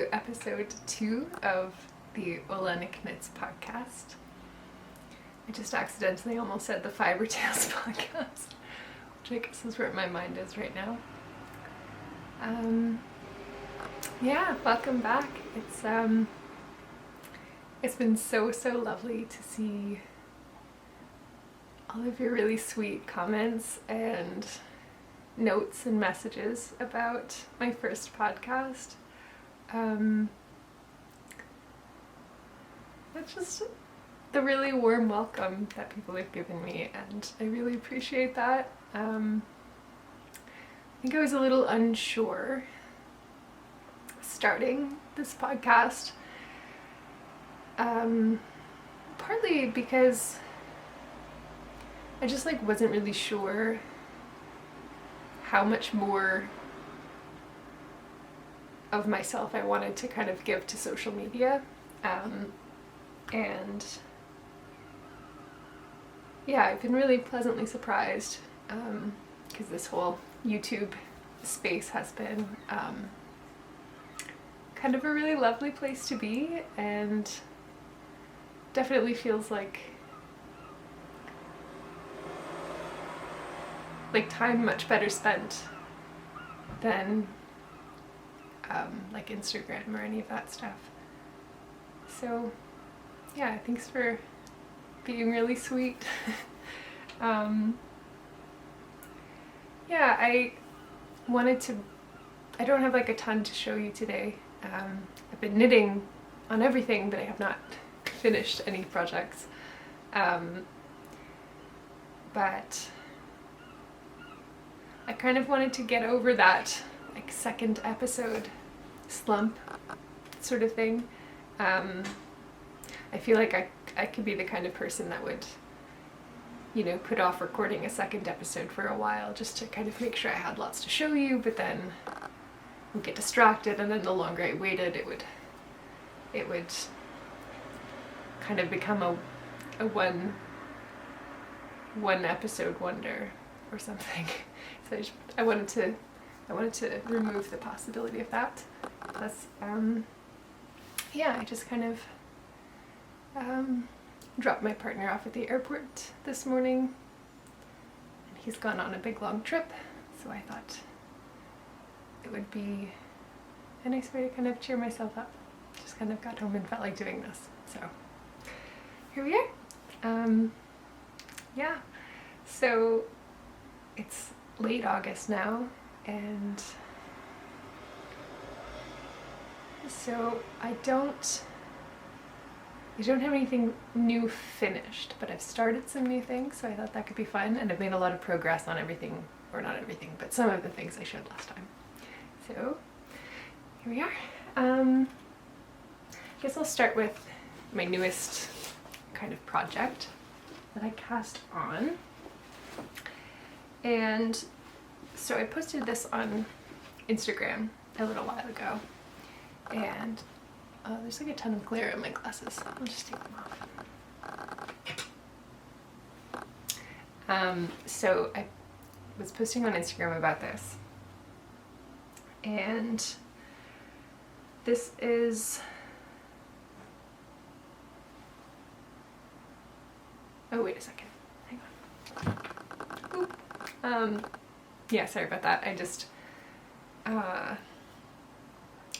to episode 2 of the Oileánach Knits podcast. I just accidentally almost said the Fibre Tales podcast, which I guess is where my mind is right now. Yeah, welcome back. It's been so lovely to see all of your really sweet comments and notes and messages about my first podcast. It's just the really warm welcome that people have given me, and I really appreciate that. I think I was a little unsure starting this podcast, partly because I just wasn't really sure how much more of myself I wanted to kind of give to social media. And yeah, I've been really pleasantly surprised because this whole YouTube space has been kind of a really lovely place to be, and definitely feels like time much better spent than like Instagram or any of that stuff. So yeah, thanks for being really sweet. Yeah, I don't have a ton to show you today. I've been knitting on everything, but I have not finished any projects. But I kind of wanted to get over that second episode slump sort of thing. I feel like I could be the kind of person that would, put off recording a second episode for a while just to kind of make sure I had lots to show you, but then would get distracted, and then the longer I waited, it would kind of become a one episode wonder or something. So I wanted to remove the possibility of that. Plus, yeah, I just kind of dropped my partner off at the airport this morning, and he's gone on a big long trip, so I thought it would be a nice way to kind of cheer myself up. Just kind of got home and felt like doing this, so here we are. Yeah, so it's late August now, and so I don't have anything new finished, but I've started some new things, so I thought that could be fun, and I've made a lot of progress on everything, or not everything, but some of the things I showed last time. So here we are. I guess I'll start with my newest kind of project that I cast on. And so I posted this on Instagram a little while ago, and there's a ton of glare in my glasses. I'll just take them off. So I was posting on Instagram about this, and this is, oh wait a second, hang on. Yeah, sorry about that. I just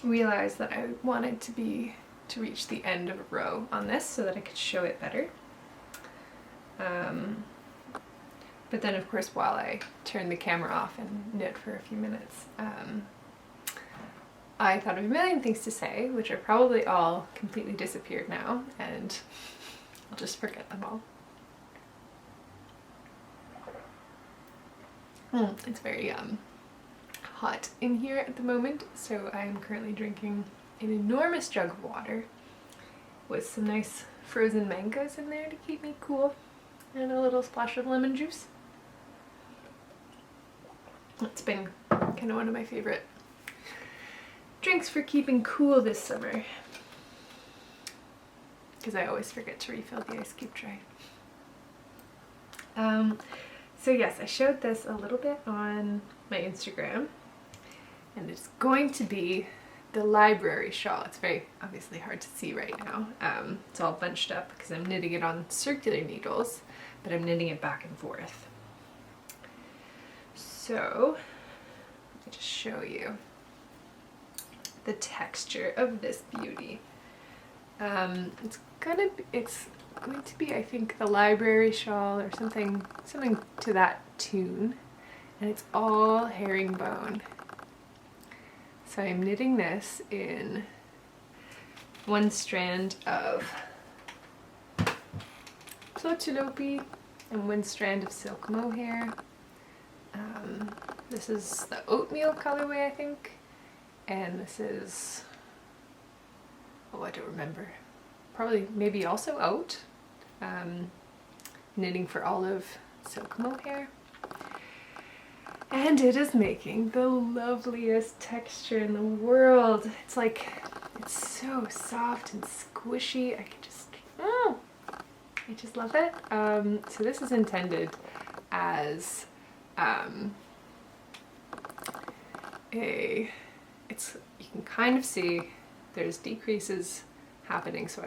realized that I wanted to reach the end of a row on this so that I could show it better. But then of course, while I turned the camera off and knit for a few minutes, I thought of a million things to say, which are probably all completely disappeared now, and I'll just forget them all. It's very hot in here at the moment, so I am currently drinking an enormous jug of water with some nice frozen mangoes in there to keep me cool, and a little splash of lemon juice. It's been kind of one of my favorite drinks for keeping cool this summer, because I always forget to refill the ice cube tray. So yes, I showed this a little bit on my Instagram, and it's going to be the library shawl. It's very obviously hard to see right now. It's all bunched up because I'm knitting it on circular needles, but I'm knitting it back and forth. So let me just show you the texture of this beauty. It's going to be, I think, the library shawl or something to that tune, and it's all herringbone. So I'm knitting this in one strand of plotilope and one strand of silk mohair. This is the oatmeal colorway, I think, and this is, oh, I don't remember, probably maybe also oat. Knitting for olive silk mohair. And it is making the loveliest texture in the world. It's like, it's so soft and squishy. I just love it. So this is intended as you can kind of see there's decreases happening, so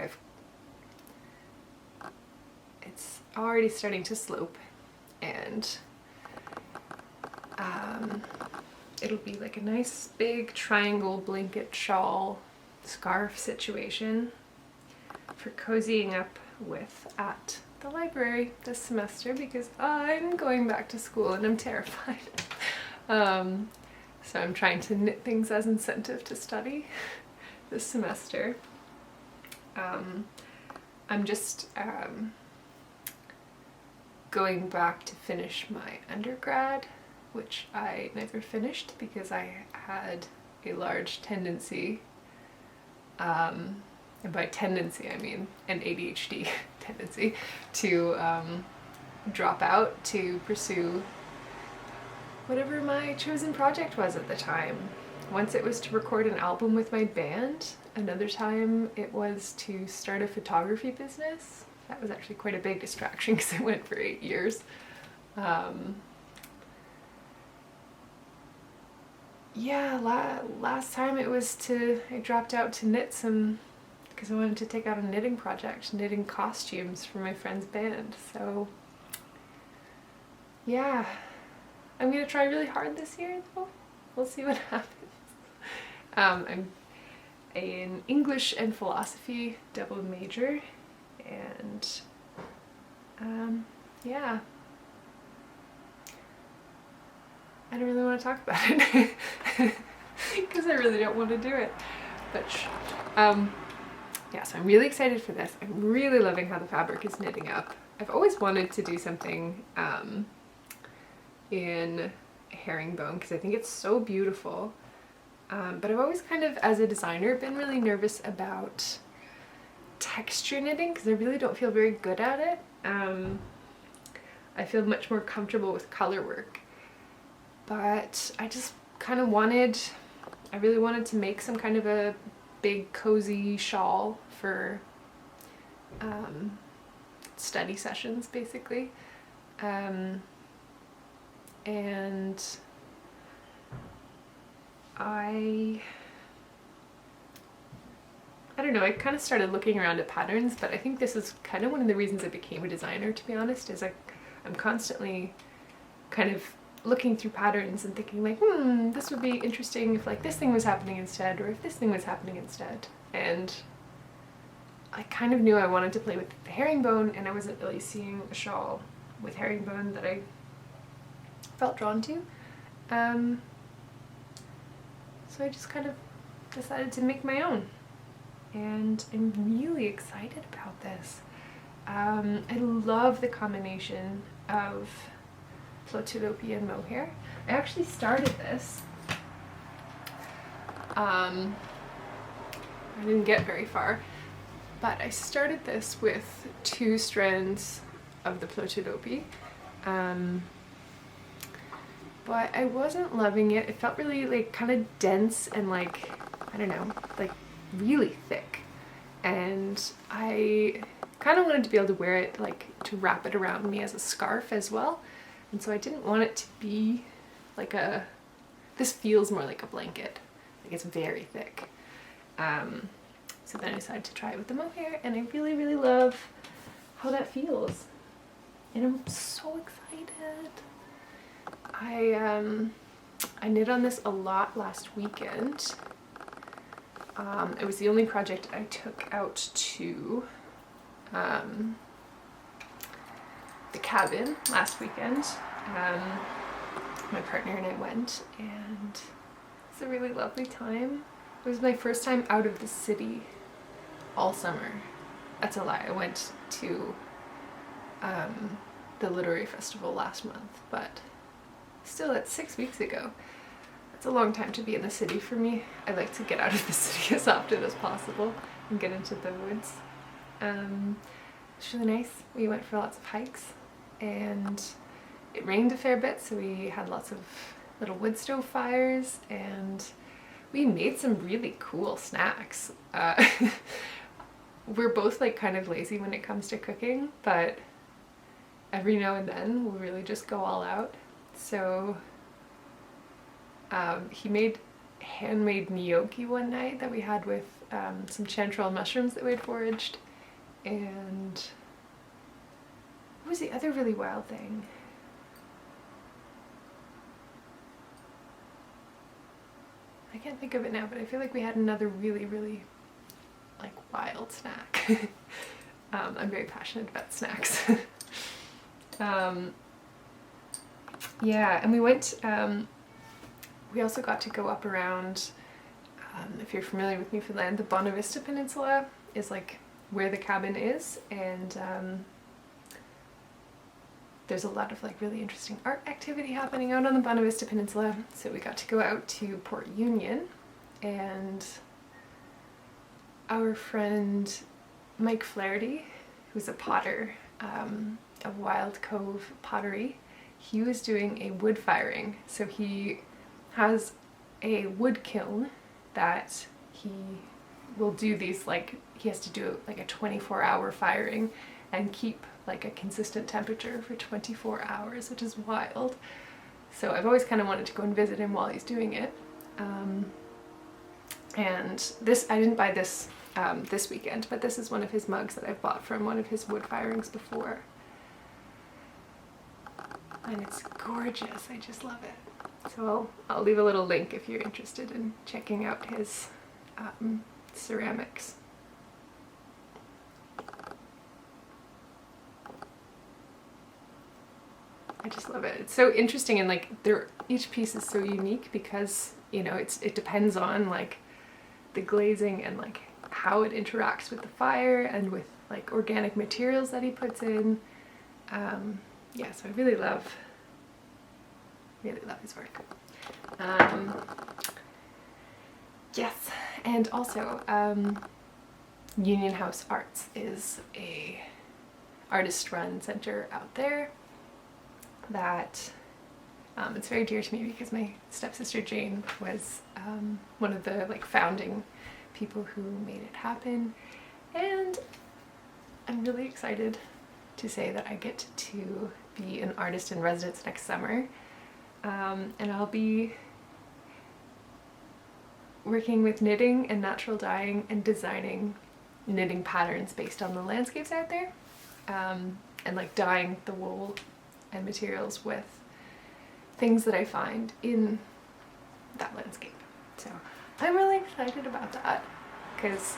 it's already starting to slope, and it'll be like a nice big triangle blanket shawl scarf situation for cozying up with at the library this semester, because I'm going back to school and I'm terrified. So I'm trying to knit things as incentive to study this semester. I'm just going back to finish my undergrad, which I never finished because I had a large tendency, and by tendency I mean an ADHD tendency, to drop out to pursue whatever my chosen project was at the time. Once it was to record an album with my band, another time it was to start a photography business. That was actually quite a big distraction because it went for 8 years. Yeah, last time it was I dropped out to knit some, because I wanted to take out a knitting project, knitting costumes for my friend's band. So yeah, I'm gonna try really hard this year though. We'll see what happens. I'm an English and philosophy double major, and yeah, I don't really want to talk about it because I really don't want to do it, but yeah, so I'm really excited for this. I'm really loving how the fabric is knitting up. I've always wanted to do something in herringbone because I think it's so beautiful, but I've always kind of, as a designer, been really nervous about texture knitting because I really don't feel very good at it. I feel much more comfortable with color work, but I just kind of I really wanted to make some kind of a big cozy shawl for study sessions basically, and I don't know, I kind of started looking around at patterns, but I think this is kind of one of the reasons I became a designer, to be honest, is I'm constantly kind of looking through patterns and thinking like, this would be interesting if like this thing was happening instead, or if this thing was happening instead. And I kind of knew I wanted to play with the herringbone, and I wasn't really seeing a shawl with herringbone that I felt drawn to. So I just kind of decided to make my own, and I'm really excited about this. I love the combination of plotilope and mohair. I actually started this. I didn't get very far, but I started this with 2 strands of the plotilope, but I wasn't loving it. It felt really like kind of dense and like, I don't know, like really thick, and I kind of wanted to be able to wear it, like to wrap it around me as a scarf as well, and so I didn't want it to be like this feels more like a blanket, like it's very thick. So then I decided to try it with the mohair, and I really, really love how that feels. And I'm so excited. I knit on this a lot last weekend. It was the only project I took out to the cabin last weekend. My partner and I went, and it's a really lovely time. It was my first time out of the city all summer. That's a lie. I went to the literary festival last month, but still, that's 6 weeks ago. That's a long time to be in the city for me. I like to get out of the city as often as possible and get into the woods. It's really nice. We went for lots of hikes, and it rained a fair bit, so we had lots of little wood stove fires, and we made some really cool snacks. We're both like kind of lazy when it comes to cooking, but every now and then we'll really just go all out. So he made handmade gnocchi one night that we had with some chanterelle mushrooms that we had foraged. And what was the other really wild thing? I can't think of it now, but I feel like we had another really, really like wild snack. I'm very passionate about snacks. Yeah, and we went, we also got to go up around, if you're familiar with Newfoundland, the Bonavista Peninsula is like where the cabin is, and there's a lot of like really interesting art activity happening out on the Bonavista Peninsula. So we got to go out to Port Union, and our friend Mike Flaherty, who's a potter of Wild Cove Pottery, he was doing a wood firing. So he has a wood kiln that he will do these, like, he has to do like a 24-hour firing and keep like a consistent temperature for 24 hours, which is wild. So I've always kind of wanted to go and visit him while he's doing it. And this, I didn't buy this this weekend, but this is one of his mugs that I've bought from one of his wood firings before. And it's gorgeous, I just love it. So I'll leave a little link if you're interested in checking out his ceramics. I just love it. It's so interesting, and like each piece is so unique because, you know, it depends on like the glazing and like how it interacts with the fire and with like organic materials that he puts in. Yeah, so I really love his work. Yes, and also Union House Arts is a artist-run center out there that it's very dear to me because my stepsister Jane was one of the like founding people who made it happen, and I'm really excited to say that I get to be an artist in residence next summer, and I'll be working with knitting and natural dyeing and designing knitting patterns based on the landscapes out there, and like dyeing the wool and materials with things that I find in that landscape. So I'm really excited about that because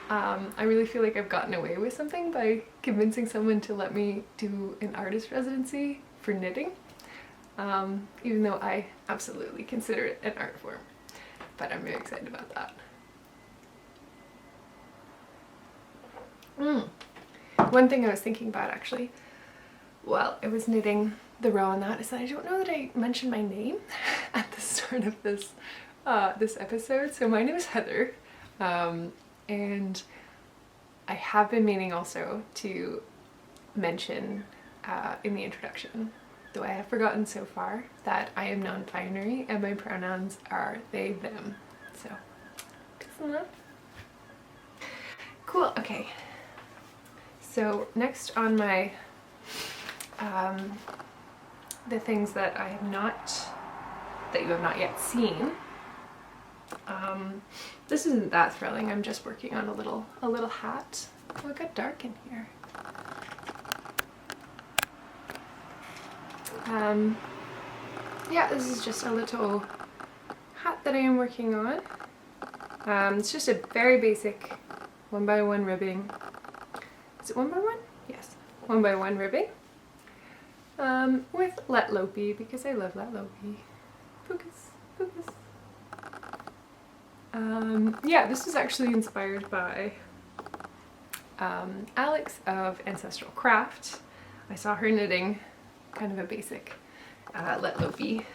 I really feel like I've gotten away with something by convincing someone to let me do an artist residency for knitting, even though I absolutely consider it an art form. But I'm very excited about that. One thing I was thinking about actually while I was knitting the row on that is that I don't know that I mentioned my name at the start of this this episode. So my name is Heather, and I have been meaning also to mention in the introduction, though I have forgotten so far, that I am non-binary and my pronouns are they, them. So, peace and love. Cool, okay. So next on my the things that I have not, that you have not yet seen, This isn't that thrilling. I'm just working on a little hat. Oh, it got dark in here. Yeah, this is just a little hat that I am working on. It's just a very basic 1x1 ribbing. Is it 1x1? Yes, 1x1 ribbing. With let lopey, because I love let lopey. Focus, focus. Yeah, this is actually inspired by Alex of Ancestral Craft. I saw her knitting kind of a basic let lopey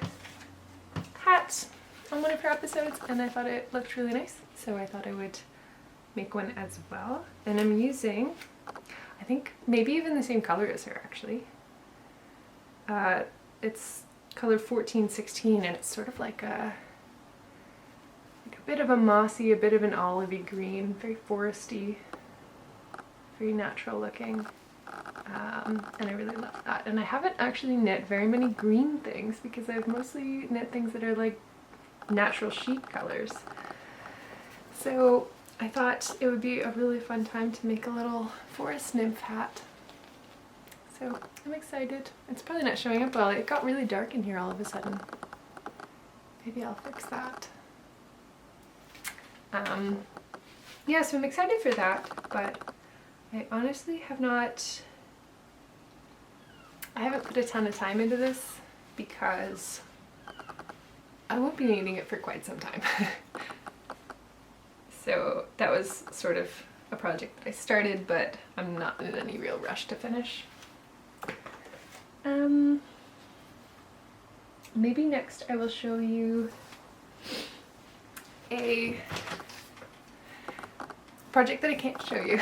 hat on one of her episodes, and I thought it looked really nice, so I thought I would make one as well. And I'm using, I think maybe even the same color as her actually. It's color 1416, and it's sort of like a bit of a mossy, a bit of an olivey green, very foresty, very natural looking. And I really love that. And I haven't actually knit very many green things because I've mostly knit things that are like natural sheep colors. So I thought it would be a really fun time to make a little forest nymph hat. So I'm excited. It's probably not showing up well. It got really dark in here all of a sudden. Maybe I'll fix that. Yeah, so I'm excited for that, but I honestly I haven't put a ton of time into this because I won't be needing it for quite some time. So that was sort of a project that I started, but I'm not in any real rush to finish. Maybe next I will show you a project that I can't show you.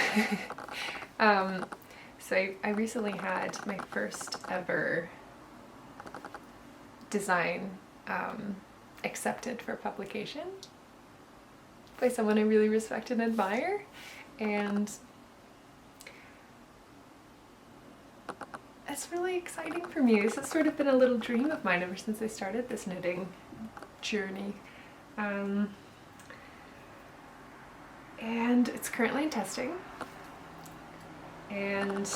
So I recently had my first ever design accepted for publication by someone I really respect and admire, and it's really exciting for me. This has sort of been a little dream of mine ever since I started this knitting journey. And it's currently in testing, and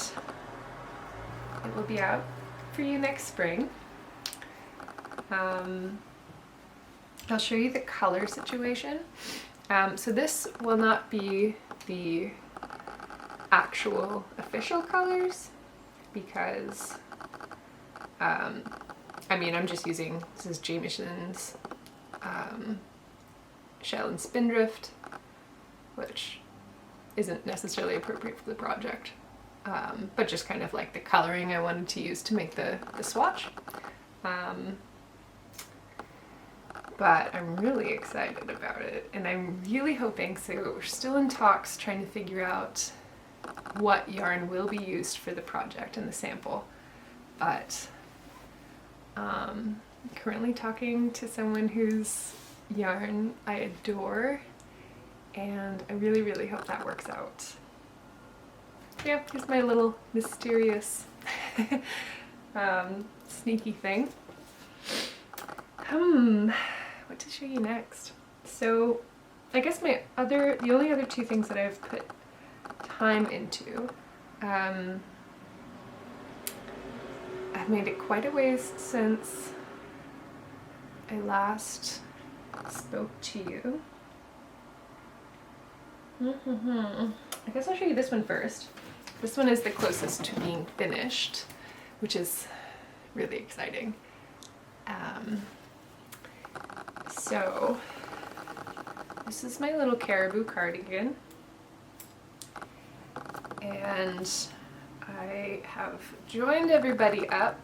it will be out for you next spring. I'll show you the color situation. So this will not be the actual official colors because I mean, I'm just using, this is Jamieson's Shell and Spindrift, which isn't necessarily appropriate for the project, but just kind of like the coloring I wanted to use to make the swatch. But I'm really excited about it, and I'm really hoping, so we're still in talks trying to figure out what yarn will be used for the project and the sample, but currently talking to someone whose yarn I adore, and I really, really hope that works out. Yeah, here's my little mysterious sneaky thing. What to show you next? So I guess the only other two things that I've put time into, I've made it quite a ways since I last spoke to you. I guess I'll show you this one first. This one is the closest to being finished, which is really exciting. So this is my little caribou cardigan, and I have joined everybody up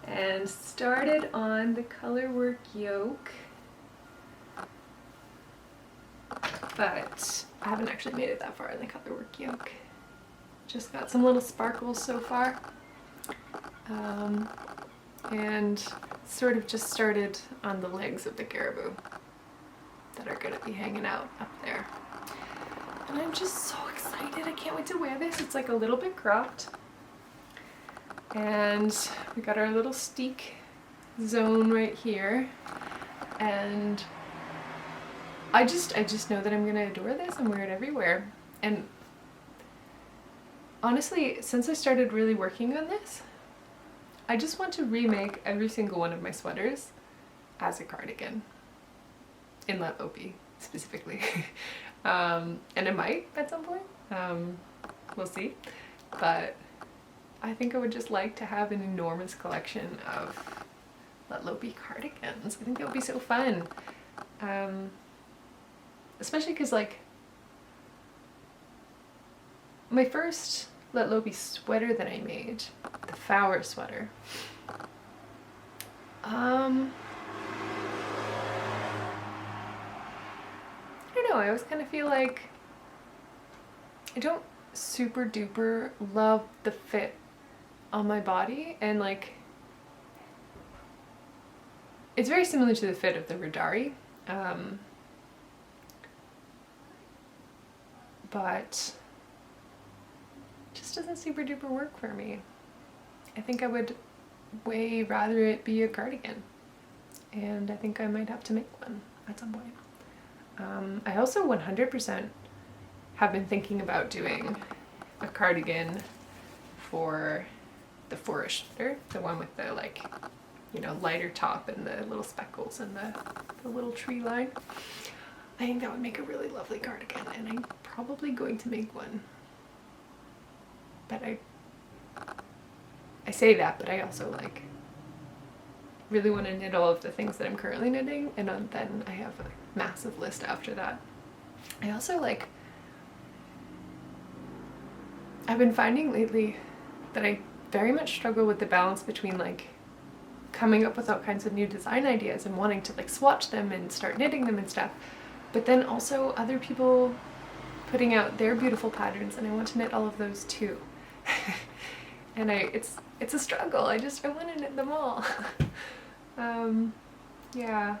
and started on the color work yoke, but I haven't actually made it that far in the color work yoke. Just got some little sparkles so far. And sort of just started on the legs of the caribou that are going to be hanging out up there. And I'm just so excited. I can't wait to wear this. It's like a little bit cropped. And we got our little steek zone right here. And I just know that I'm gonna adore this and wear it everywhere. And honestly, since I started really working on this, I just want to remake every single one of my sweaters as a cardigan. In Weepy, specifically. And I might at some point. We'll see. But I think I would just like to have an enormous collection of Weepy cardigans. I think that would be so fun. Especially because, like, my first Weepy sweater that I made, the fibre sweater, I don't know, I always kind of feel like I don't super duper love the fit on my body, and like it's very similar to the fit of the Radari, but just doesn't super duper work for me. I think I would way rather it be a cardigan, and I think I might have to make one at some point. I also 100% have been thinking about doing a cardigan for the forest sweater, the one with the, like, you know, lighter top and the little speckles and the little tree line. I think that would make a really lovely cardigan, and I'm probably going to make one. But I say that, but I also like really want to knit all of the things that I'm currently knitting, and then I have a massive list after that. I also like, I've been finding lately that I very much struggle with the balance between like coming up with all kinds of new design ideas and wanting to like swatch them and start knitting them and stuff, but then also other people putting out their beautiful patterns, and I want to knit all of those too. And it's a struggle. I want to knit them all. Yeah.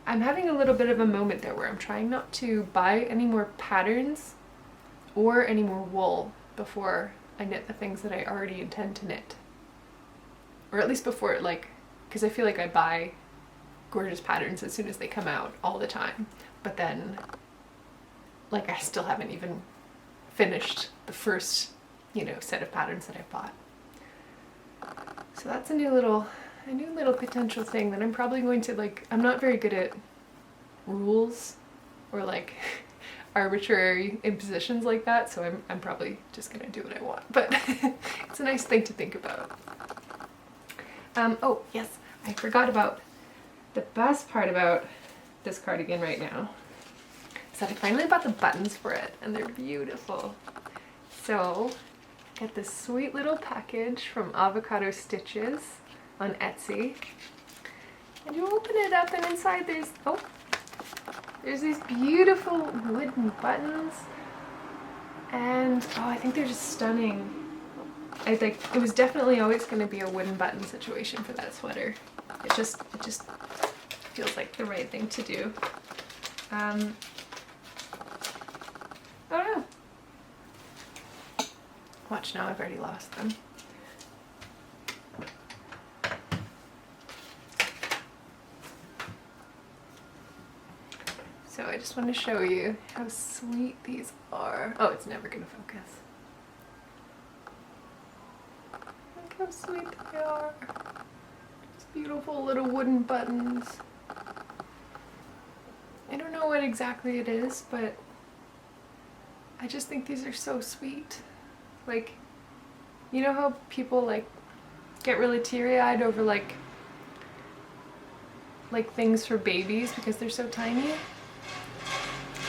I'm having a little bit of a moment there where I'm trying not to buy any more patterns or any more wool before I knit the things that I already intend to knit. Or at least before, like, because I feel like I buy gorgeous patterns as soon as they come out all the time, but then like I still haven't even finished the first, you know, set of patterns that I bought. So that's a new little potential thing that I'm probably going to, like, I'm not very good at rules or like arbitrary impositions like that, so I'm probably just gonna do what I want, but it's a nice thing to think about. Oh yes, I forgot about the best part about this cardigan right now. So I finally bought the buttons for it, and they're beautiful. So I got this sweet little package from Avocado Stitches on Etsy, and you open it up, and inside there's these beautiful wooden buttons, and oh, I think they're just stunning. I think it was definitely always going to be a wooden button situation for that sweater. It just feels like the right thing to do. I don't know. Watch now, I've already lost them. So I just want to show you how sweet these are. Oh, it's never going to focus. Look how sweet they are. These beautiful little wooden buttons. I don't know what exactly it is, but I just think these are so sweet. Like, you know how people like get really teary-eyed over like things for babies because they're so tiny?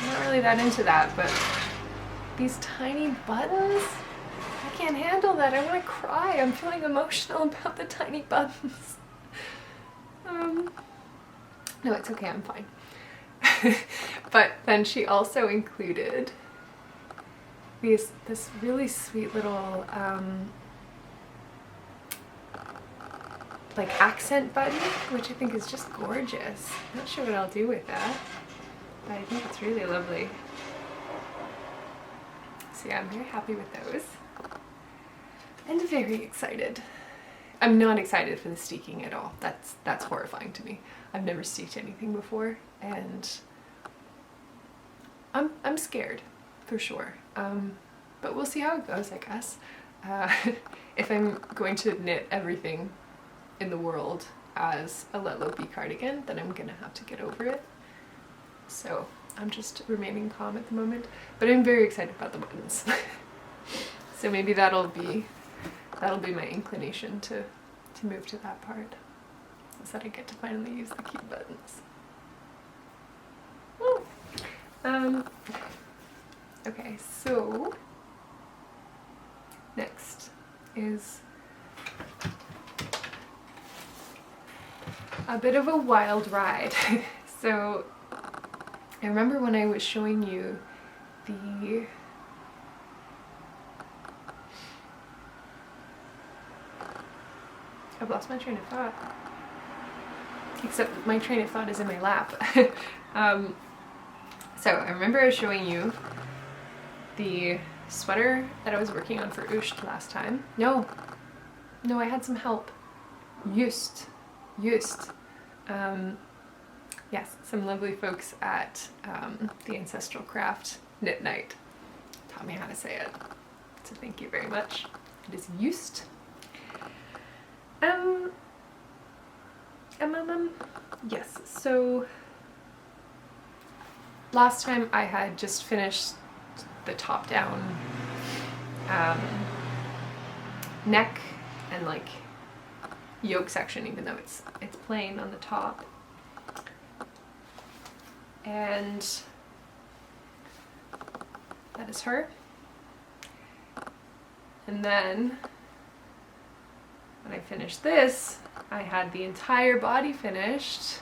I'm not really that into that, but these tiny buttons, I can't handle that. I want to cry. I'm feeling emotional about the tiny buttons. No, it's okay, I'm fine. But then she also included this really sweet little like accent button, which I think is just gorgeous. I'm not sure what I'll do with that, but I think it's really lovely. So yeah, I'm very happy with those and very excited I'm not excited for the steeking at all. That's horrifying to me. I've never steeked anything before, and I'm scared for sure. But we'll see how it goes, I guess. If I'm going to knit everything in the world as a let low be cardigan, then I'm gonna have to get over it. So I'm just remaining calm at the moment, but I'm very excited about the buttons. So maybe that'll be my inclination to move to that part, is that I get to finally use the cute buttons. Okay, so next is a bit of a wild ride. So I remember when I was showing you the I've lost my train of thought. Except my train of thought is in my lap. So I remember I was showing you the sweater that I was working on for Usht last time. No, I had some help. Just. Yes, some lovely folks at the Ancestral Craft Knit Night taught me how to say it. So thank you very much. It is Just. Yes, so last time I had just finished the top down neck and like yoke section, even though it's plain on the top. And that is her. And then when I finished this, I had the entire body finished.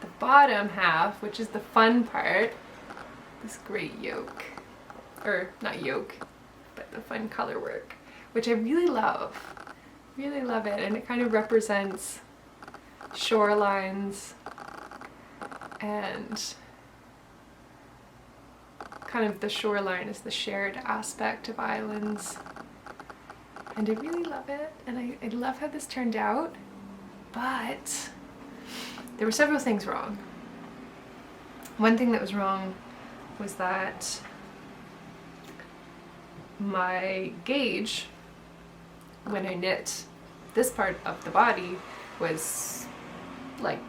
The bottom half, which is the fun part, this great yoke. Or not yoke, but the fun color work, which I really love. Really love it, and it kind of represents shorelines and kind of the shoreline is the shared aspect of islands. And I really love it, and I love how this turned out, but there were several things wrong. One thing that was wrong was that my gauge, when I knit this part of the body, was like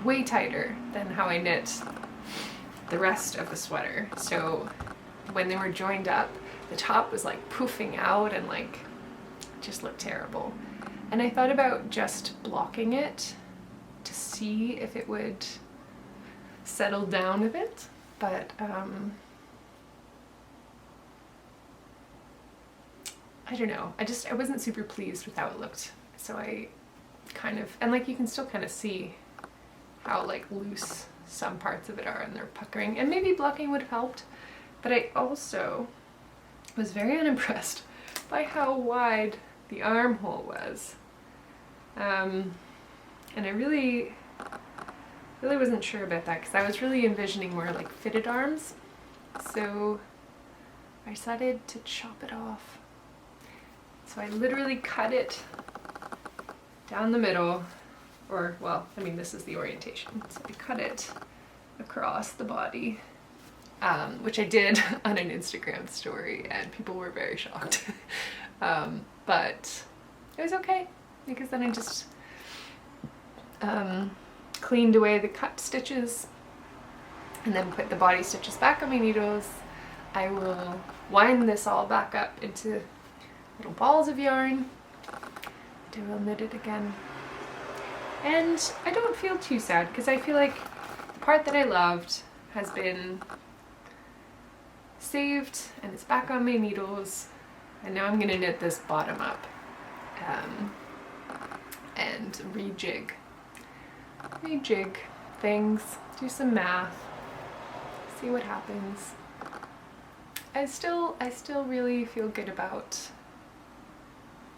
way tighter than how I knit the rest of the sweater. So when they were joined up, the top was like poofing out and like just looked terrible. And I thought about just blocking it to see if it would settle down a bit, but I don't know. I wasn't super pleased with how it looked. So I kind of, and like you can still kind of see how like loose some parts of it are and they're puckering, and maybe blocking would have helped. But I also was very unimpressed by how wide the armhole was. And I really wasn't sure about that because I was really envisioning more like fitted arms. So I decided to chop it off. So I literally cut it down the middle, or well, I mean this is the orientation. So I cut it across the body, which I did on an Instagram story and people were very shocked. But it was okay because then I just cleaned away the cut stitches and then put the body stitches back on my needles. I will wind this all back up into little balls of yarn. I will knit it again. And I don't feel too sad because I feel like the part that I loved has been saved and it's back on my needles, and now I'm gonna knit this bottom up and rejig things, do some math, see what happens. I still really feel good about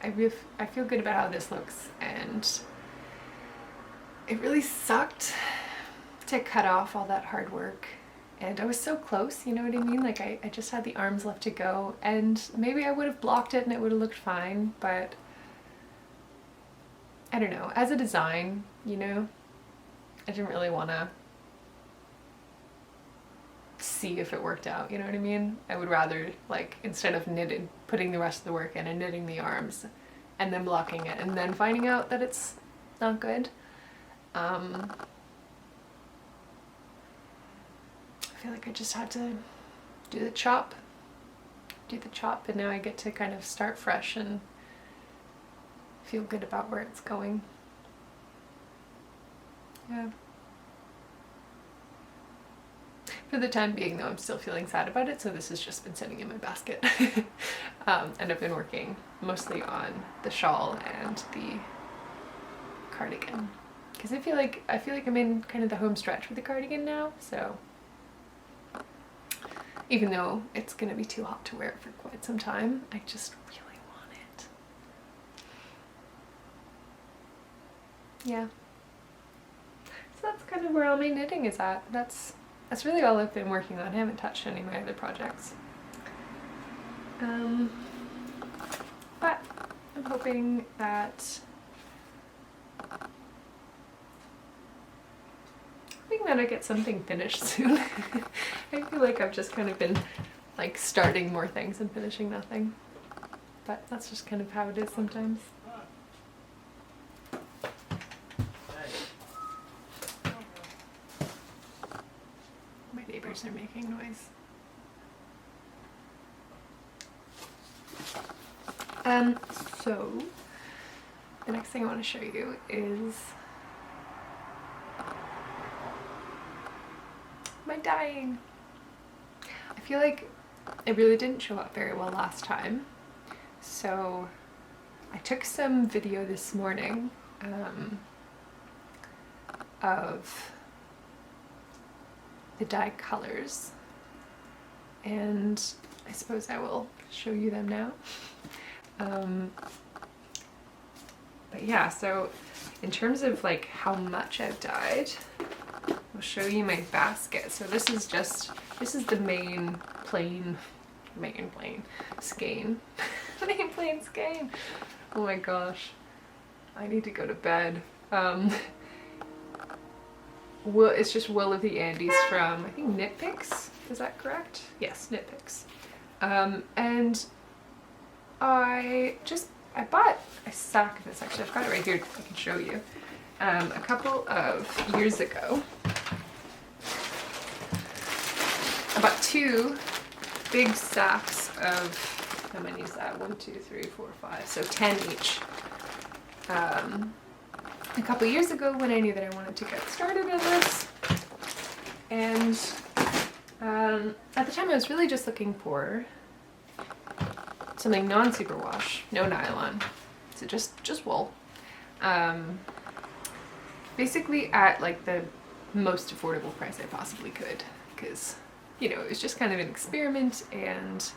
I feel good about how this looks, and it really sucked to cut off all that hard work, and I was so close, you know what I mean? Like I just had the arms left to go, and maybe I would have blocked it and it would have looked fine, but I don't know, as a design, you know, I didn't really want to see if it worked out, you know what I mean? I would rather, like, instead of putting the rest of the work in and knitting the arms and then blocking it and then finding out that it's not good. I feel like I just had to do the chop, and now I get to kind of start fresh and feel good about where it's going. Yeah. For the time being though, I'm still feeling sad about it, so this has just been sitting in my basket. And I've been working mostly on the shawl and the cardigan. Because I feel like I'm in kind of the home stretch with the cardigan now, so even though it's gonna be too hot to wear it for quite some time, I just really want it. Yeah. So that's kind of where all my knitting is at. That's really all I've been working on. I haven't touched any of my other projects. But I'm hoping that I get something finished soon. I feel like I've just kind of been like starting more things and finishing nothing. But that's just kind of how it is sometimes. My neighbors are making noise. So the next thing I want to show you is my dyeing. I feel like it really didn't show up very well last time, so I took some video this morning of the dye colors, and I suppose I will show you them now. But yeah, so in terms of like how much I've dyed, I'll show you my basket. So this is the main plain skein. Main plain skein. Oh my gosh, I need to go to bed. It's just wool of the Andes from, I think, Knit Picks. Is that correct? Yes, Knit Picks. And I bought a sack of this. Actually, I've got it right here. I can show you. A couple of years ago, I bought 2 big sacks of, how many is that? 1, 2, 3, 4, 5. So 10 each. A couple years ago when I knew that I wanted to get started in this. And at the time I was really just looking for something non-superwash, no nylon, so just wool. Basically at like the most affordable price I possibly could, because, you know, it was just kind of an experiment and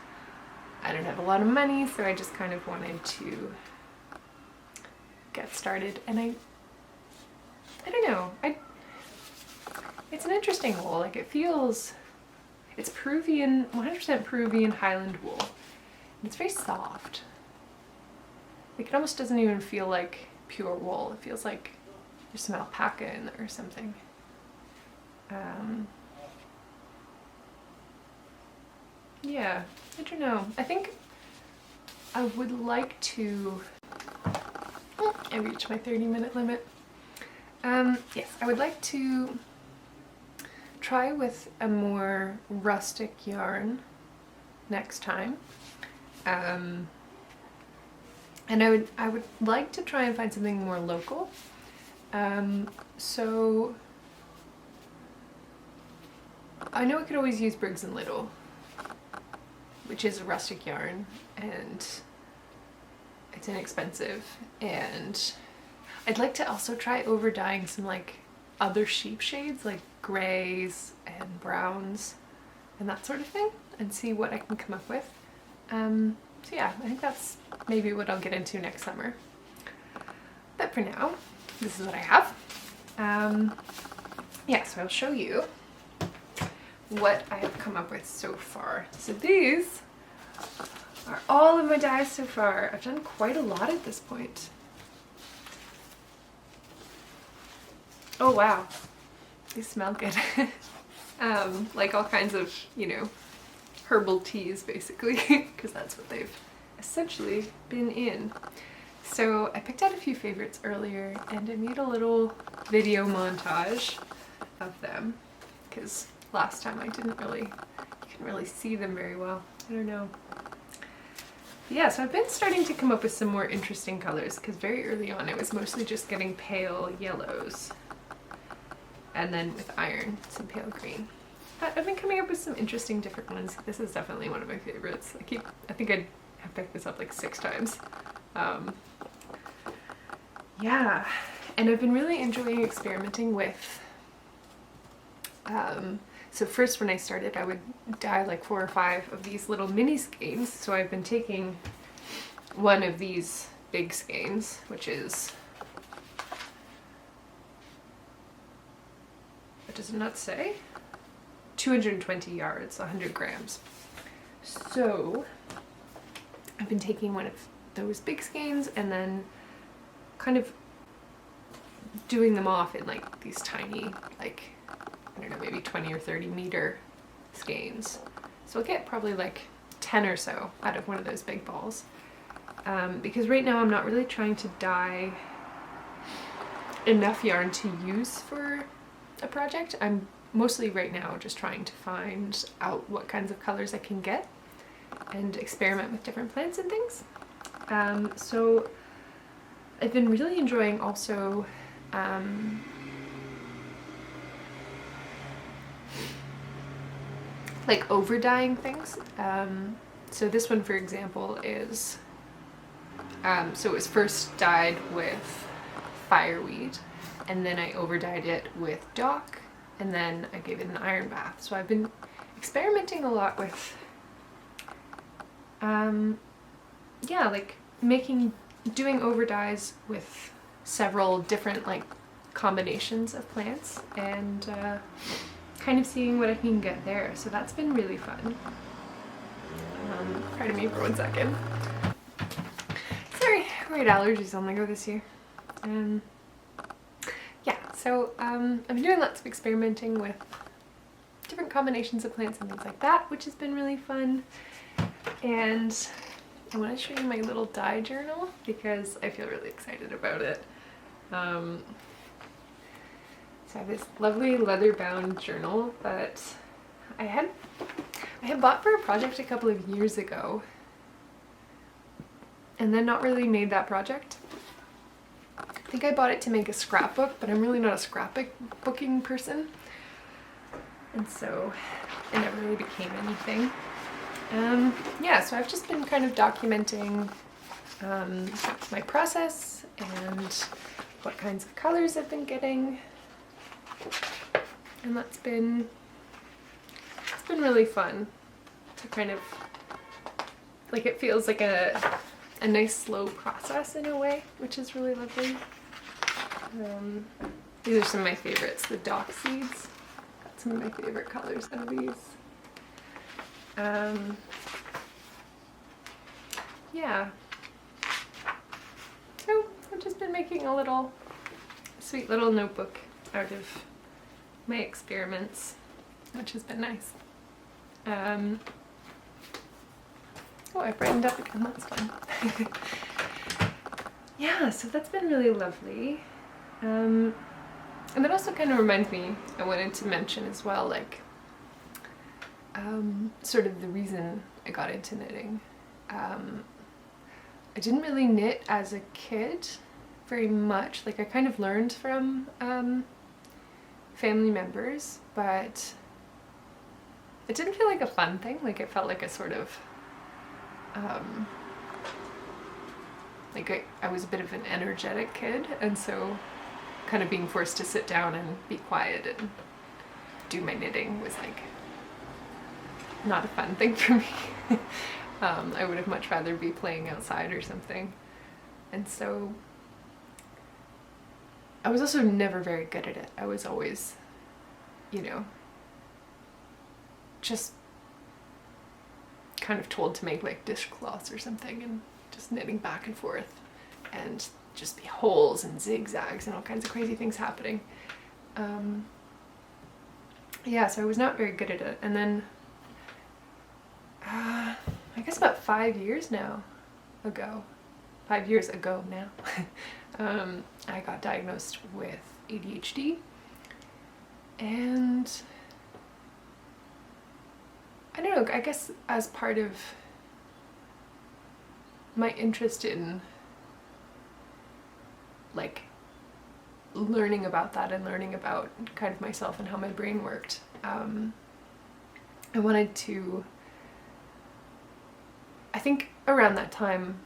I don't have a lot of money, so I just kind of wanted to get started. And I don't know, it's an interesting wool. Like, it's Peruvian, 100% Peruvian Highland wool. And it's very soft. Like, it almost doesn't even feel like pure wool. It feels like there's some alpaca in there or something. Yeah, I don't know. I think I would like to, I reached my 30-minute limit. Yes, I would like to try with a more rustic yarn next time. And I would like to try and find something more local. So I know I could always use Briggs and Little, which is a rustic yarn, and it's inexpensive, and I'd like to also try over dyeing some like other sheep shades, like grays and browns and that sort of thing, and see what I can come up with. So yeah, I think that's maybe what I'll get into next summer. But for now, this is what I have. Yeah, so I'll show you what I have come up with so far. So these are all of my dyes so far. I've done quite a lot at this point. Oh wow, these smell good. Like all kinds of, you know, herbal teas basically, because that's what they've essentially been in. So I picked out a few favorites earlier and I made a little video montage of them because last time I couldn't really see them very well. I don't know. Yeah, so I've been starting to come up with some more interesting colors because very early on it was mostly just getting pale yellows and then with iron some pale green. But I've been coming up with some interesting different ones. This is definitely one of my favorites. I think I have picked this up like 6 times. Yeah, and I've been really enjoying experimenting with so first when I started I would dye like 4 or 5 of these little mini skeins. So I've been taking one of these big skeins, which is, what does it not say? 220 yards, 100 grams. So I've been taking one of those big skeins and then kind of doing them off in like these tiny, like, I don't know, maybe 20 or 30 meter skeins. So I'll get probably like 10 or so out of one of those big balls. Because right now I'm not really trying to dye enough yarn to use for a project. I'm mostly right now just trying to find out what kinds of colors I can get and experiment with different plants and things. So I've been really enjoying also like over dyeing things. So this one, for example, is so it was first dyed with fireweed, and then I over dyed it with dock, and then I gave it an iron bath. So I've been experimenting a lot with yeah, like doing over dyes with several different like combinations of plants and kind of seeing what I can get there. So that's been really fun. Pardon me for 1 second. Sorry, I had allergies on the go this year. Yeah, so I've been doing lots of experimenting with different combinations of plants and things like that, which has been really fun. And I want to show you my little dye journal because I feel really excited about it. So I have this lovely leather-bound journal that I had bought for a project a couple of years ago and then not really made that project. I think I bought it to make a scrapbook, but I'm really not a scrapbooking person, and so it never really became anything. Yeah, so I've just been kind of documenting my process and what kinds of colors I've been getting, and it's been really fun to kind of, like, it feels like a nice slow process in a way, which is really lovely. These are some of my favorites, the dock seeds. Got some of my favorite colors out of these. Yeah. So I've just been making a sweet little notebook out of my experiments, which has been nice. Oh, I brightened up again, that's fun. Yeah, so that's been really lovely. And that also kind of reminds me, I wanted to mention as well, like, sort of the reason I got into knitting. I didn't really knit as a kid very much. Like, I kind of learned from family members, but it didn't feel like a fun thing. Like, it felt like a sort of like I was a bit of an energetic kid, and so kind of being forced to sit down and be quiet and do my knitting was like not a fun thing for me. I would have much rather be playing outside or something. And so I was also never very good at it. I was always, you know, just kind of told to make like dishcloths or something and just knitting back and forth and just be holes and zigzags and all kinds of crazy things happening. Yeah, so I was not very good at it. And then, I guess about 5 years ago now, I got diagnosed with ADHD. And I don't know, I guess as part of my interest in like learning about that and learning about kind of myself and how my brain worked, I wanted to, I think around that time,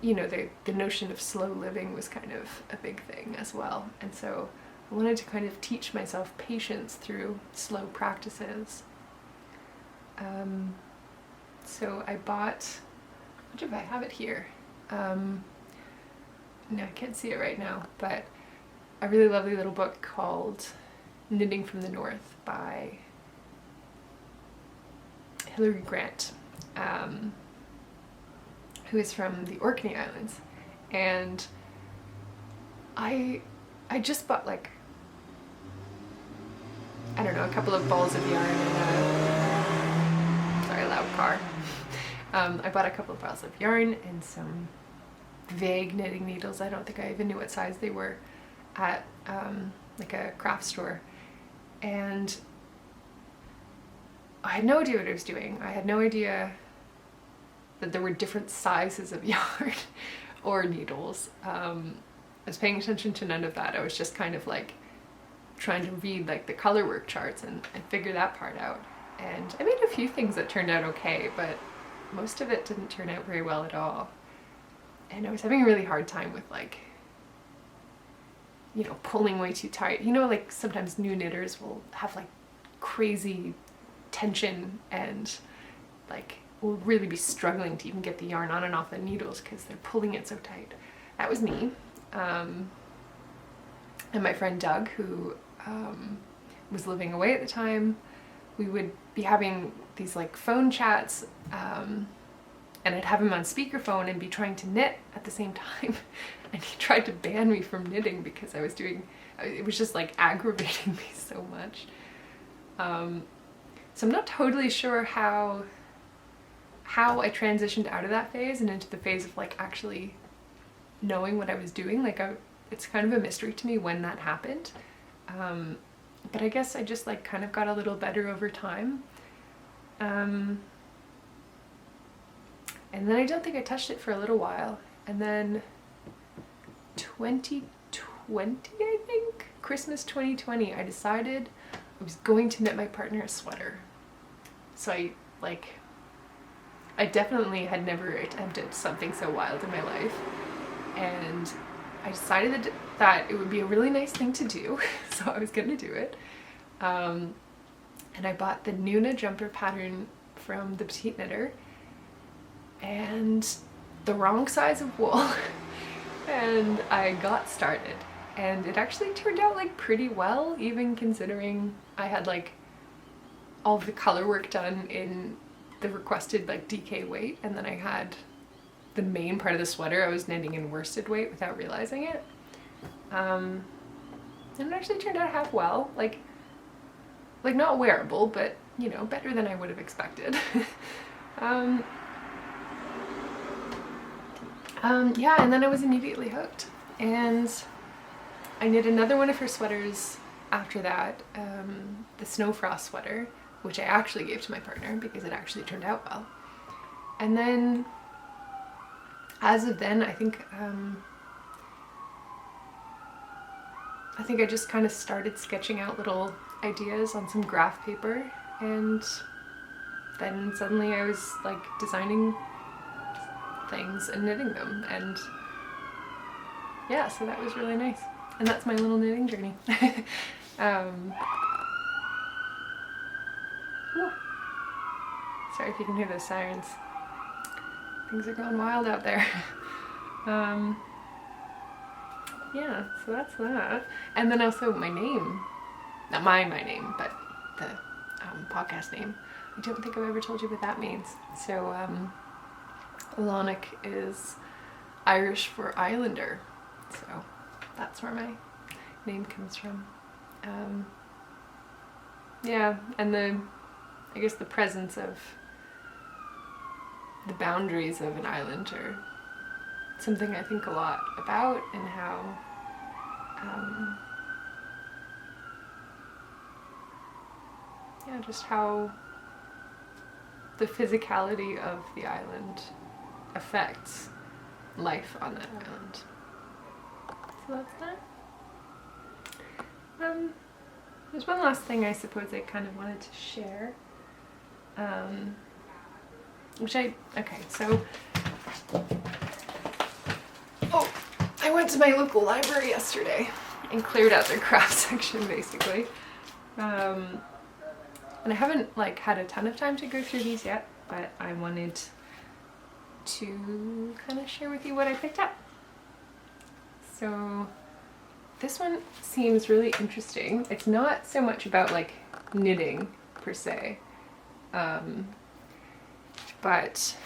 you know, the notion of slow living was kind of a big thing as well. And so I wanted to kind of teach myself patience through slow practices. So I bought, what if I have it here? No, I can't see it right now, but a really lovely little book called Knitting from the North by Hilary Grant, who is from the Orkney Islands. And I just bought like, I don't know, a couple of balls of yarn and sorry, loud car. I bought a couple of balls of yarn and some vague knitting needles. I don't think I even knew what size they were at like a craft store. And I had no idea what I was doing. I had no idea that there were different sizes of yarn or needles. I was paying attention to none of that. I was just kind of like trying to read like the color work charts and figure that part out. And I made a few things that turned out okay, but most of it didn't turn out very well at all. And I was having a really hard time with like, you know, pulling way too tight. You know, like sometimes new knitters will have like crazy tension and like will really be struggling to even get the yarn on and off the needles because they're pulling it so tight. That was me. And my friend Doug, who was living away at the time, we would be having these like phone chats, and I'd have him on speakerphone and be trying to knit at the same time. And he tried to ban me from knitting because I was doing, it was just like aggravating me so much. So I'm not totally sure how I transitioned out of that phase and into the phase of like actually knowing what I was doing. Like it's kind of a mystery to me when that happened. But I guess I just like kind of got a little better over time. And then I don't think I touched it for a little while. And then 2020, I think, Christmas 2020, I decided I was going to knit my partner a sweater. So I definitely had never attempted something so wild in my life. And I decided that it would be a really nice thing to do, so I was gonna do it. And I bought the Nuna jumper pattern from the Petite Knitter and the wrong size of wool. And I got started, and it actually turned out like pretty well, even considering I had like all of the color work done in the requested like DK weight, and then I had the main part of the sweater I was knitting in worsted weight without realizing it. And it actually turned out half well, like not wearable, but you know, better than I would have expected. Yeah, and then I was immediately hooked, and I knit another one of her sweaters after that, the Snow Frost sweater, which I actually gave to my partner because it actually turned out well. And then as of then, I think I just kind of started sketching out little ideas on some graph paper, and then suddenly I was like designing things and knitting them, and yeah, so that was really nice. And that's my little knitting journey. Sorry if you can hear those sirens. Things are going wild out there. Yeah, so that's that. And then also my name, not my name, but the podcast name. I don't think I've ever told you what that means. So oileánach is Irish for islander, so that's where my name comes from. Yeah, and I guess the presence of the boundaries of an island are something I think a lot about, and how yeah, just how the physicality of the island affects life on that island. So that's that. There's one last thing I suppose I kind of wanted to share. I went to my local library yesterday and cleared out their craft section basically. And I haven't like had a ton of time to go through these yet, but I wanted to kind of share with you what I picked up. So this one seems really interesting. It's not so much about like knitting per se, but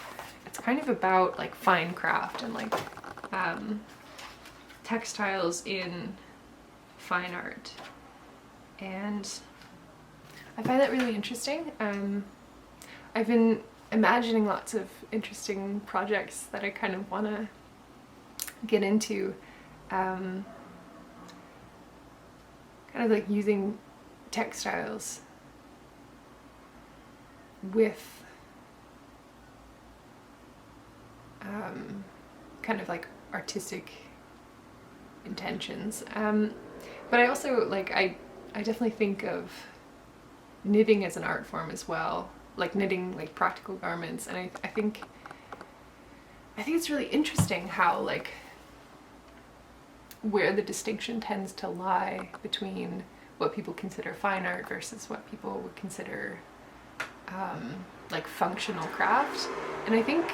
it's kind of about like fine craft and like textiles in fine art. And I find that really interesting. I've been imagining lots of interesting projects that I kind of want to get into. Kind of like using textiles with kind of like artistic intentions. But I also like, I definitely think of knitting as an art form as well, like knitting like practical garments. And I think it's really interesting how like where the distinction tends to lie between what people consider fine art versus what people would consider like functional craft. And I think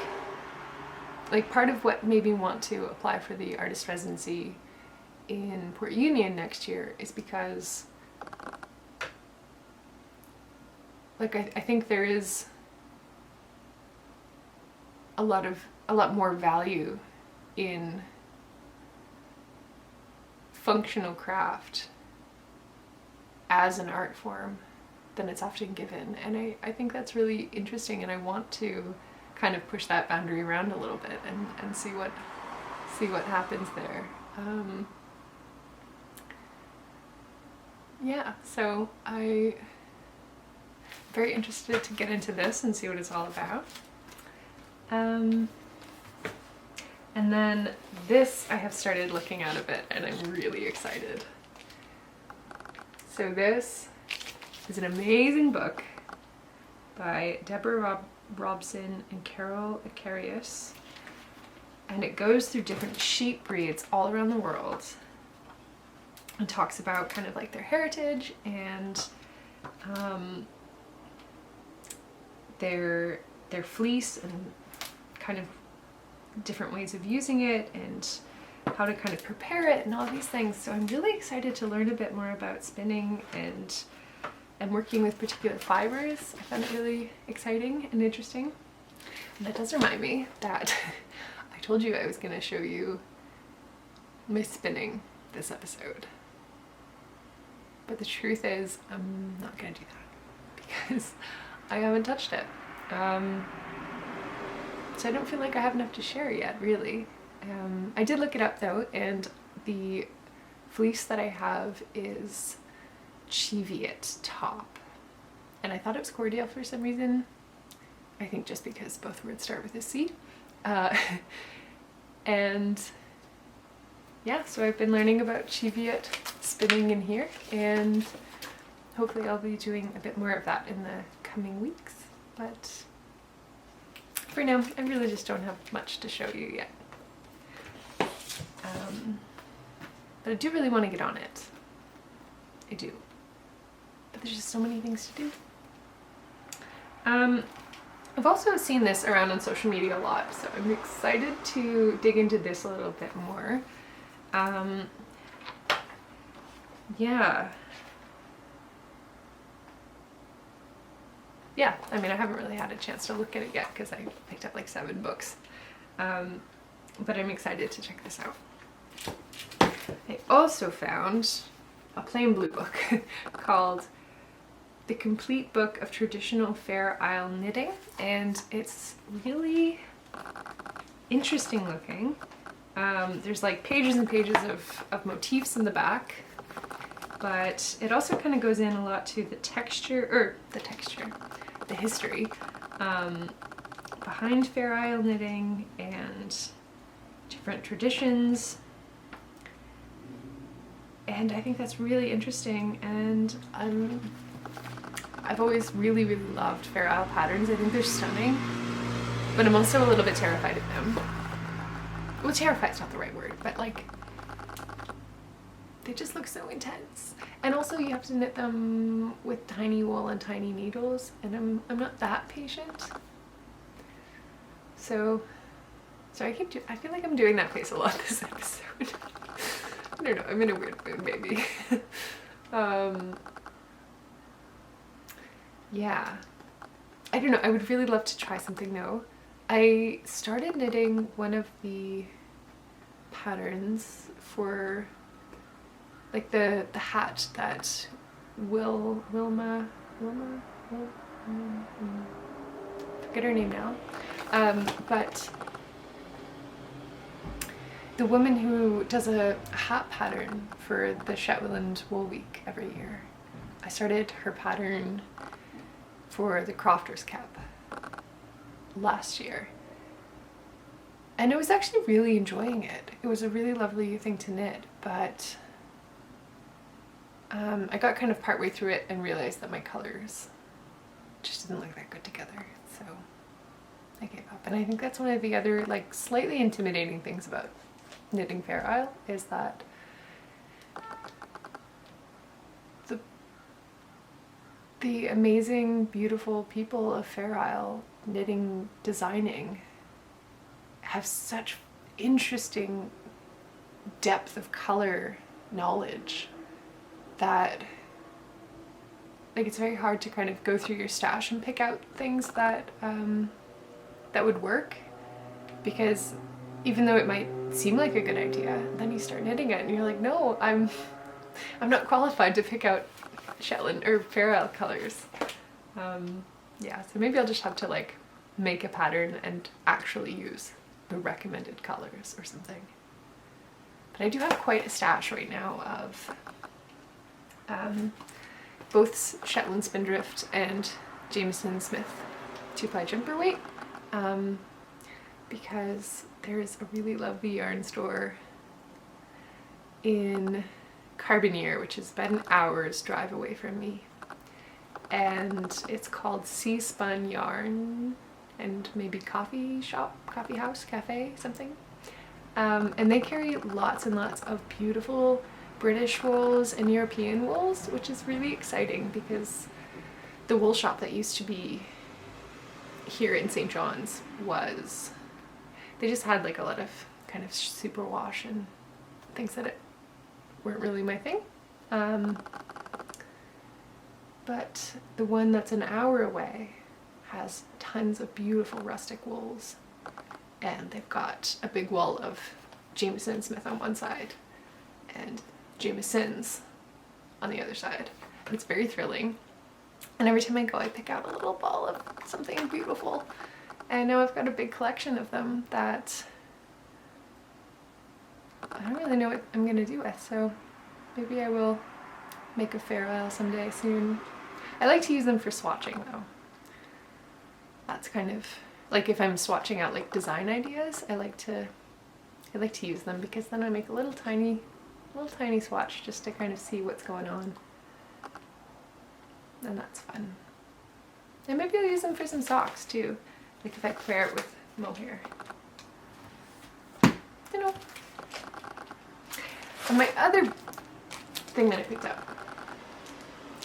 like part of what made me want to apply for the artist residency in Port Union next year is because like I think there is a lot more value in functional craft as an art form than it's often given, and I think that's really interesting, and I want to kind of push that boundary around a little bit and see what happens there. Yeah, so I'm very interested to get into this and see what it's all about. And then this I have started looking at a bit, and I'm really excited. So this is an amazing book by Deborah Robson and Carol Acarius, and it goes through different sheep breeds all around the world and talks about kind of like their heritage and their fleece and kind of different ways of using it and how to kind of prepare it and all these things. So I'm really excited to learn a bit more about spinning and working with particular fibers. I found it really exciting and interesting. And that does remind me that I told you I was going to show you my spinning this episode. But the truth is I'm not going to do that because I haven't touched it. So I don't feel like I have enough to share yet, really. I did look it up though, and the fleece that I have is Cheviot top. And I thought it was cordial for some reason. I think just because both words start with a C. And yeah, so I've been learning about Cheviot spinning in here, and hopefully I'll be doing a bit more of that in the coming weeks. But for now, I really just don't have much to show you yet. But I do really want to get on it. I do. But there's just so many things to do. I've also seen this around on social media a lot, so I'm excited to dig into this a little bit more. Yeah, I mean, I haven't really had a chance to look at it yet because I picked up like 7 books. But I'm excited to check this out. I also found a plain blue book called The Complete Book of Traditional Fair Isle Knitting, and it's really interesting looking. There's like pages and pages of motifs in the back, but it also kind of goes in a lot to the history behind Fair Isle knitting and different traditions. And I think that's really interesting, and I've always really, really loved Fair Isle patterns. I think they're stunning, but I'm also a little bit terrified of them. Well, terrified's not the right word, but like, they just look so intense. And also you have to knit them with tiny wool and tiny needles, and I'm not that patient. So I feel like I'm doing that face a lot this episode. I don't know, I'm in a weird mood maybe. Yeah. I don't know, I would really love to try something though. I started knitting one of the patterns for like the hat that Wilma, forget her name now, but the woman who does a hat pattern for the Shetland Wool Week every year, I started her pattern for the Crofter's Cap last year, and I was actually really enjoying it. It was a really lovely thing to knit, but I got kind of partway through it and realized that my colors just didn't look that good together, so I gave up. And I think that's one of the other like slightly intimidating things about knitting Fair Isle, is that the amazing, beautiful people of Fair Isle knitting, designing have such interesting depth of color knowledge that like it's very hard to kind of go through your stash and pick out things that that would work, because even though it might seem like a good idea, then you start knitting it and you're like, no, I'm not qualified to pick out Shetland or Fair Isle colors. Yeah, so maybe I'll just have to like make a pattern and actually use the recommended colors or something. But I do have quite a stash right now of both Shetland Spindrift and Jameson Smith 2-ply jumper weight, because there's a really lovely yarn store in Carbineer, which is about an hour's drive away from me, and it's called Sea Spun Yarn and maybe coffee house, cafe, something. And they carry lots and lots of beautiful British wools and European wools, which is really exciting because the wool shop that used to be here in St. John's they just had like a lot of kind of superwash and things that weren't really my thing. But the one that's an hour away has tons of beautiful rustic wools, and they've got a big wall of Jameson Smith on one side and Jameson's on the other side. It's very thrilling, and every time I go I pick out a little ball of something beautiful, and now I've got a big collection of them that I don't really know what I'm gonna do with, so maybe I will make a Fair Isle someday soon. I like to use them for swatching though. That's kind of like if I'm swatching out like design ideas, I like to use them, because then I make a little tiny swatch just to kind of see what's going on, and that's fun. And maybe I'll use them for some socks too, like if I pair it with mohair. You know. And my other thing that I picked up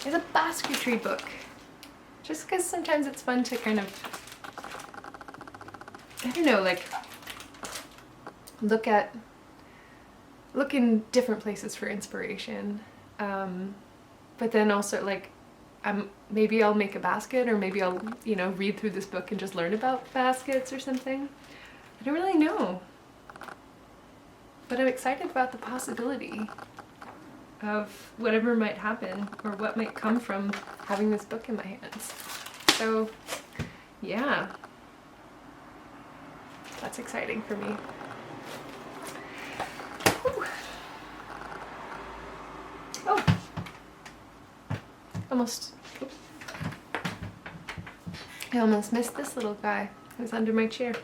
is a Basketry book, just because sometimes it's fun to kind of, I don't know, like look in different places for inspiration, but then also like maybe I'll make a basket, or maybe I'll, you know, read through this book and just learn about baskets or something. I don't really know, but I'm excited about the possibility of whatever might happen or what might come from having this book in my hands. So yeah, that's exciting for me. Whew. Oh, I almost missed this little guy. It was under my chair.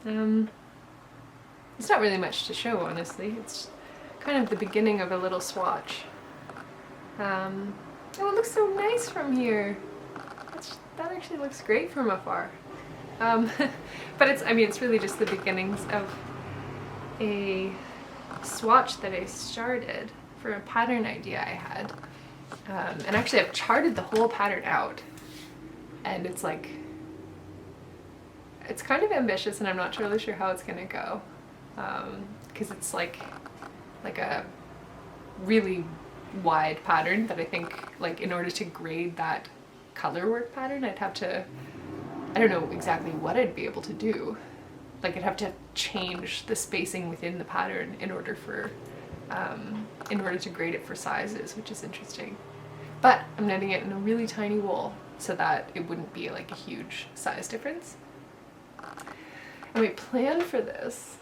It's not really much to show, honestly. It's kind of the beginning of a little swatch. Oh, it looks so nice from here. That actually looks great from afar. But it's really just the beginnings of a swatch that I started for a pattern idea I had. And actually I've charted the whole pattern out, and it's like, it's kind of ambitious, and I'm not really sure how it's gonna go, because it's like a really wide pattern that I think, like, in order to grade that color work pattern, I'd have to, I don't know exactly what I'd be able to do. Like, I'd have to change the spacing within the pattern in order to grade it for sizes, which is interesting. But I'm knitting it in a really tiny wool so that it wouldn't be like a huge size difference. And my plan for this,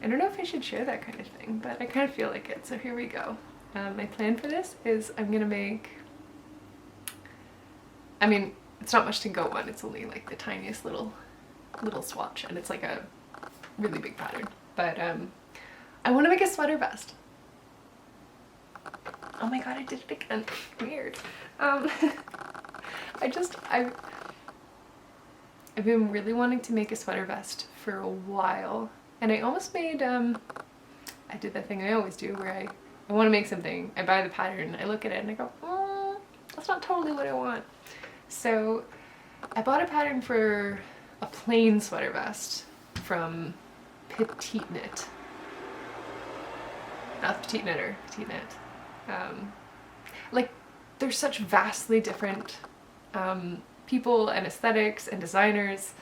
I don't know if I should share that kind of thing, but I kind of feel like it, so here we go. My plan for this is I'm gonna make, it's not much to go on, it's only like the tiniest little swatch, and it's like a really big pattern, but I want to make a sweater vest. Oh my god, I did it again. Weird. I've been really wanting to make a sweater vest for a while, and I almost made, I did that thing I always do where I want to make something, I buy the pattern, I look at it and I go, that's not totally what I want. So I bought a pattern for a plain sweater vest from Petite Knit. Not Petite Knitter, Petite Knit. Like, they're such vastly different people and aesthetics and designers,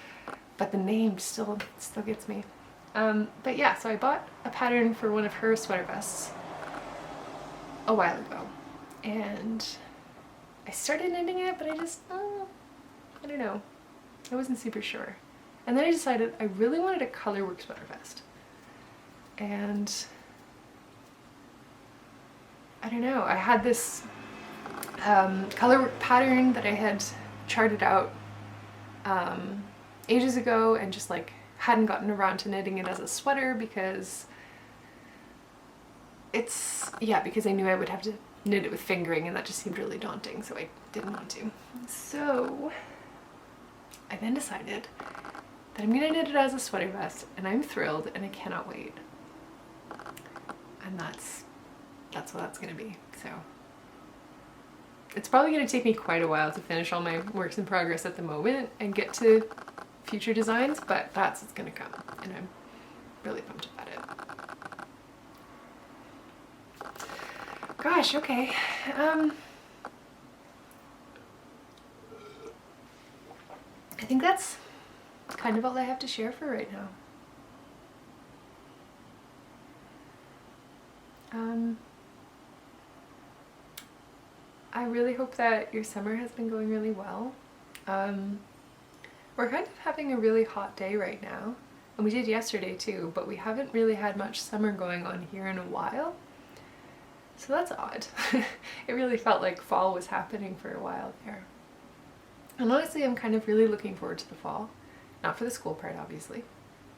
but the name still gets me. But yeah, so I bought a pattern for one of her sweater vests a while ago, and I started knitting it, but I just, I don't know, I wasn't super sure. And then I decided I really wanted a colorwork sweater vest, and I don't know, I had this colorwork pattern that I had charted out ages ago, and just like hadn't gotten around to knitting it as a sweater because because I knew I would have to knit it with fingering, and that just seemed really daunting, so I didn't want to. So I then decided that I'm gonna knit it as a sweater vest, and I'm thrilled and I cannot wait. And that's what that's gonna be. So it's probably gonna take me quite a while to finish all my works in progress at the moment and get to future designs, but that's what's gonna come, and I'm really pumped about it. Gosh, okay. I think that's kind of all I have to share for right now. I really hope that your summer has been going really well. We're kind of having a really hot day right now, and we did yesterday too, but we haven't really had much summer going on here in a while. So that's odd. It really felt like fall was happening for a while there. And honestly, I'm kind of really looking forward to the fall. Not for the school part, obviously.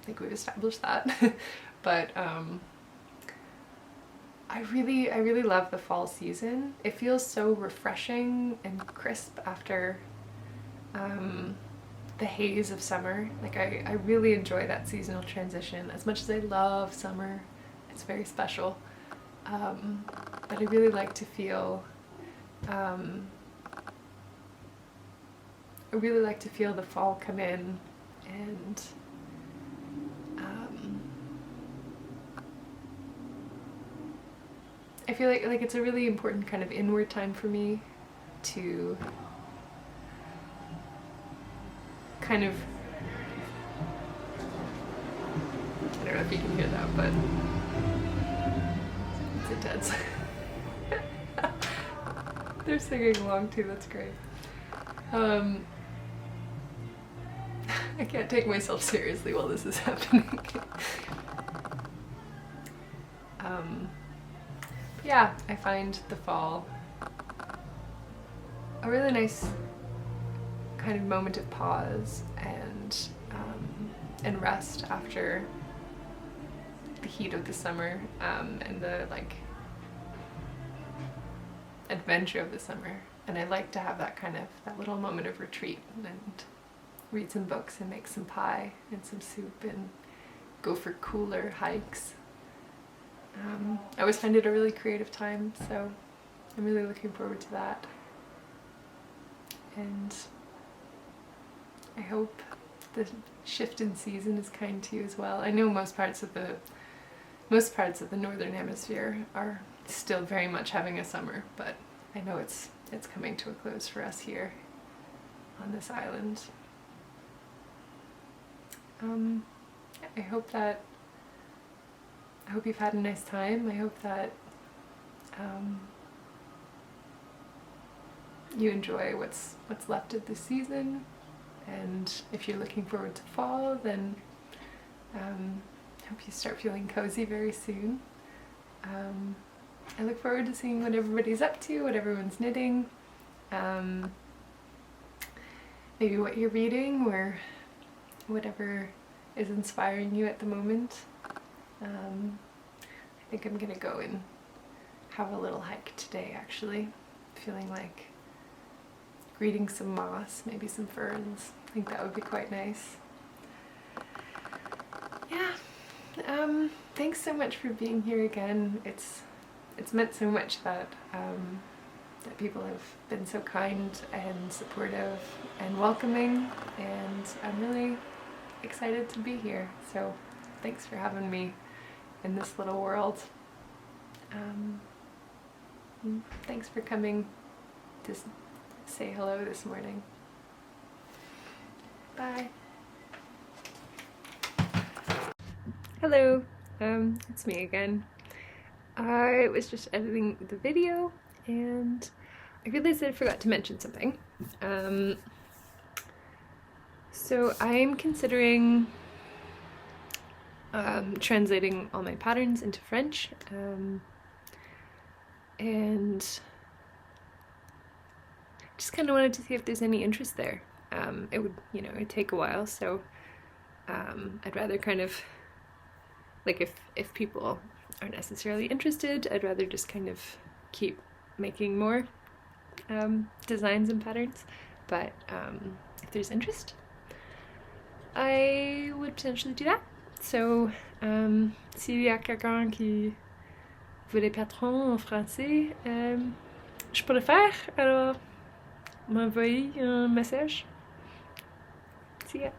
I think we've established that. But I really love the fall season. It feels so refreshing and crisp after the haze of summer. Like, I really enjoy that seasonal transition. As much as I love summer, it's very special. But I really like to feel the fall come in, and I feel like it's a really important kind of inward time for me to kind of, I don't know if you can hear that, but it's intense. They're singing along too, that's great. I can't take myself seriously while this is happening. Yeah, I find the fall a really nice kind of moment of pause and rest after the heat of the summer and the like adventure of the summer. And I like to have that little moment of retreat and read some books and make some pie and some soup and go for cooler hikes. I always find it a really creative time, so I'm really looking forward to that. And I hope the shift in season is kind to you as well. I know most parts of the northern hemisphere are still very much having a summer, but I know it's coming to a close for us here on this island. I hope you've had a nice time. I hope that you enjoy what's left of the season, and if you're looking forward to fall, then I hope you start feeling cozy very soon. I look forward to seeing what everybody's up to, what everyone's knitting, maybe what you're reading, or whatever is inspiring you at the moment. I think I'm gonna go and have a little hike today, actually. Feeling like reading some moss, maybe some ferns. I think that would be quite nice. Yeah, thanks so much for being here again. It's meant so much that that people have been so kind and supportive and welcoming, and I'm really excited to be here. So thanks for having me in this little world. Thanks for coming to say hello this morning. Bye. Hello, it's me again. I was just editing the video and I realized that I forgot to mention something. So I'm considering translating all my patterns into French, and just kind of wanted to see if there's any interest there. It would, it'd take a while, so I'd rather kind of, like, if people aren't necessarily interested, I'd rather just kind of keep making more designs and patterns, but if there's interest, I would potentially do that. So, s'il y a quelqu'un qui veut des patrons en français, je peux le faire, alors m'envoyer un message. See ya.